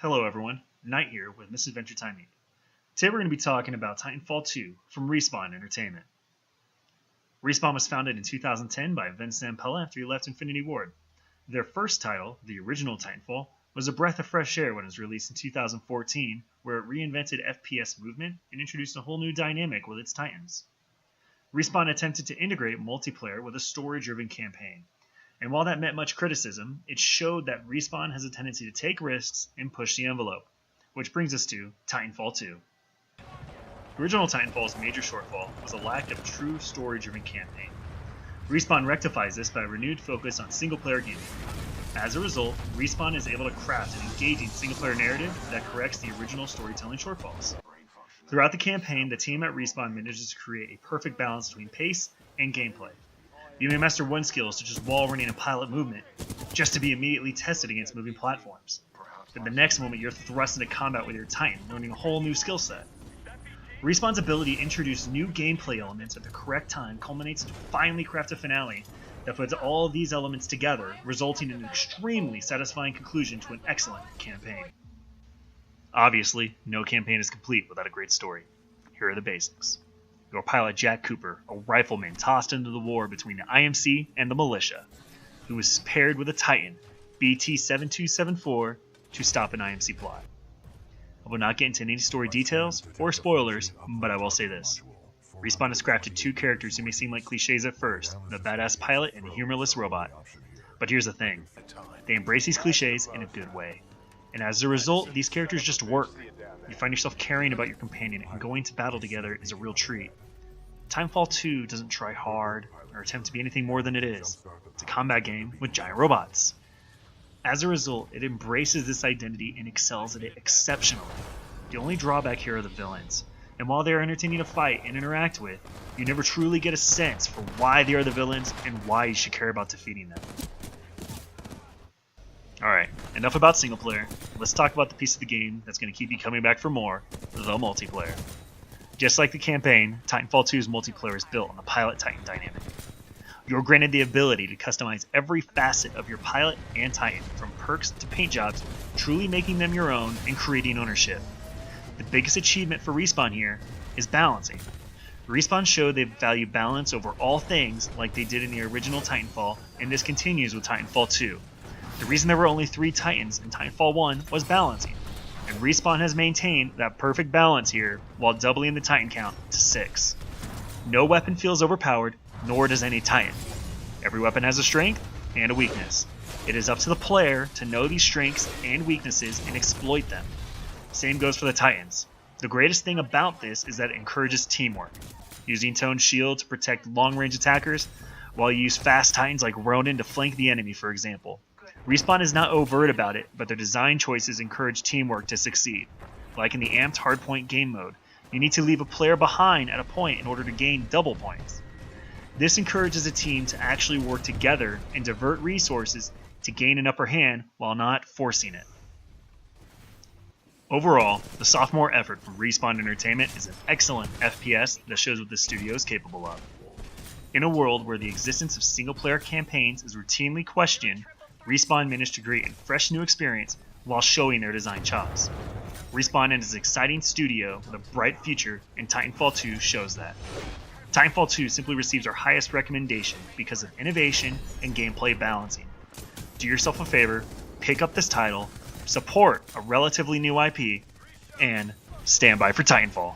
Hello everyone, Knight here with Misadventure Timing. Today we're going to be talking about Titanfall 2 from Respawn Entertainment. Respawn was founded in 2010 by Vince Zampella after he left Infinity Ward. Their first title, the original Titanfall, was a breath of fresh air when it was released in 2014, where it reinvented FPS movement and introduced a whole new dynamic with its Titans. Respawn attempted to integrate multiplayer with a story-driven campaign. And while that met much criticism, it showed that Respawn has a tendency to take risks and push the envelope. Which brings us to Titanfall 2. The original Titanfall's major shortfall was a lack of true story-driven campaign. Respawn rectifies this by a renewed focus on single-player gaming. As a result, Respawn is able to craft an engaging single-player narrative that corrects the original storytelling shortfalls. Throughout the campaign, the team at Respawn manages to create a perfect balance between pace and gameplay. You may master one skill, such as wall running and pilot movement, just to be immediately tested against moving platforms. Then the next moment you're thrust into combat with your Titan, learning a whole new skill set. Respawn's ability to introduce new gameplay elements at the correct time culminates to finally craft a finale that puts all of these elements together, resulting in an extremely satisfying conclusion to an excellent campaign. Obviously, no campaign is complete without a great story. Here are the basics. Your pilot Jack Cooper, a rifleman tossed into the war between the IMC and the militia, who was paired with a Titan, BT-7274, to stop an IMC plot. I will not get into any story details or spoilers, but I will say this. Respawn has crafted two characters who may seem like cliches at first, the badass pilot and the humorless robot. But here's the thing, they embrace these cliches in a good way. And as a result, these characters just work. You find yourself caring about your companion, and going to battle together is a real treat. Titanfall 2 doesn't try hard or attempt to be anything more than it is. It's a combat game with giant robots. As a result, it embraces this identity and excels at it exceptionally. The only drawback here are the villains, and while they are entertaining to fight and interact with, you never truly get a sense for why they are the villains and why you should care about defeating them. Alright, enough about single player. Let's talk about the piece of the game that's going to keep you coming back for more, the multiplayer. Just like the campaign, Titanfall 2's multiplayer is built on the pilot-Titan dynamic. You're granted the ability to customize every facet of your pilot and Titan, from perks to paint jobs, truly making them your own and creating ownership. The biggest achievement for Respawn here is balancing. Respawn showed they value balance over all things like they did in the original Titanfall, and this continues with Titanfall 2. The reason there were only 3 Titans in Titanfall 1 was balancing, and Respawn has maintained that perfect balance here while doubling the Titan count to 6. No weapon feels overpowered, nor does any Titan. Every weapon has a strength and a weakness. It is up to the player to know these strengths and weaknesses and exploit them. Same goes for the Titans. The greatest thing about this is that it encourages teamwork, using toned shield to protect long-range attackers, while you use fast Titans like Ronin to flank the enemy, for example. Respawn is not overt about it, but their design choices encourage teamwork to succeed. Like in the amped hardpoint game mode, you need to leave a player behind at a point in order to gain double points. This encourages a team to actually work together and divert resources to gain an upper hand while not forcing it. Overall, the sophomore effort from Respawn Entertainment is an excellent FPS that shows what the studio is capable of. In a world where the existence of single-player campaigns is routinely questioned, Respawn managed to create a fresh new experience while showing their design chops. Respawn is an exciting studio with a bright future, and Titanfall 2 shows that. Titanfall 2 simply receives our highest recommendation because of innovation and gameplay balancing. Do yourself a favor, pick up this title, support a relatively new IP, and stand by for Titanfall.